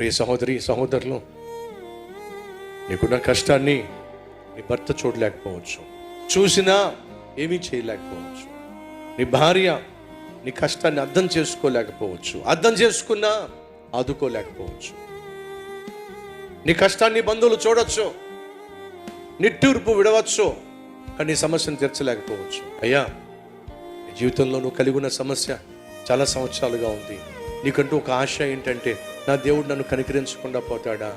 ప్రియ సహోదరి సహోదరులు, నీకున్న కష్టాన్ని నీ భర్త చూడలేకపోవచ్చు, చూసినా ఏమీ చేయలేకపోవచ్చు. నీ భార్య నీ కష్టాన్ని అర్థం చేసుకోలేకపోవచ్చు, అర్థం చేసుకున్నా ఆదుకోలేకపోవచ్చు. నీ కష్టాన్ని బంధువులు చూడొచ్చు, నిట్టూర్పు విడవచ్చు, కానీ నీ సమస్యను తీర్చలేకపోవచ్చు. అయ్యా, నీ జీవితంలో నువ్వు కలిగి ఉన్న సమస్య చాలా సంవత్సరాలుగా ఉంది. నీకంటూ ఒక ఆశ ఏంటంటే, నా దేవుడు నన్ను కనికరించకుండా పోతాడా,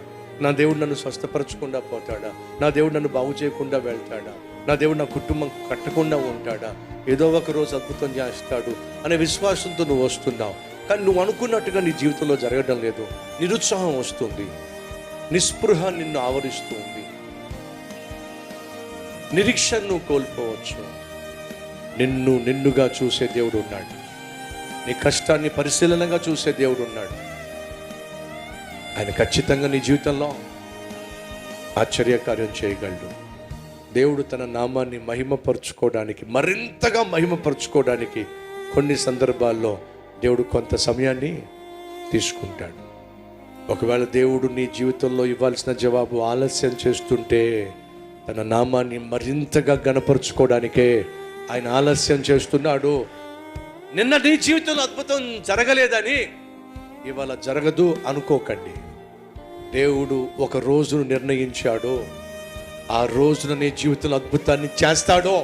నా దేవుడు నన్ను స్వస్థపరచకుండా పోతాడా, నా దేవుడు నన్ను బాగు చేయకుండా వెళ్తాడా, నా దేవుడు నా కుటుంబం కట్టకుండా ఉంటాడా, ఏదో ఒక రోజు అద్భుతం చేస్తాడు అనే విశ్వాసంతో నువ్వు వస్తున్నావు. కానీ నువ్వు అనుకున్నట్టుగా నీ జీవితంలో జరగడం లేదు. నిరుత్సాహం వస్తుంది, నిస్పృహ నిన్ను ఆవరిస్తూ ఉంది, నిరీక్షణ నువ్వు కోల్పోవచ్చు. నిన్నుగా చూసే దేవుడు ఉన్నాడు, నీ కష్టాన్ని పరిశీలనగా చూసే దేవుడు ఉన్నాడు. ఆయన ఖచ్చితంగా నీ జీవితంలో ఆశ్చర్యకార్యం చేయగలడు. దేవుడు తన నామాన్ని మహిమపరుచుకోవడానికి, మరింతగా మహిమపరుచుకోవడానికి కొన్ని సందర్భాల్లో దేవుడు కొంత సమయాన్ని తీసుకుంటాడు. ఒకవేళ దేవుడు నీ జీవితంలో ఇవ్వాల్సిన జవాబు ఆలస్యం చేస్తుంటే, తన నామాన్ని మరింతగా గణపరుచుకోవడానికే ఆయన ఆలస్యం చేస్తున్నాడు. నిన్న నీ జీవితంలో అద్భుతం జరగలేదని ఇవాళ జరగదు అనుకోకండి. దేవుడు ఒక రోజును నిర్ణయించాడో, ఆ రోజున నీ జీవితంలో అద్భుతాన్ని చేస్తాడో.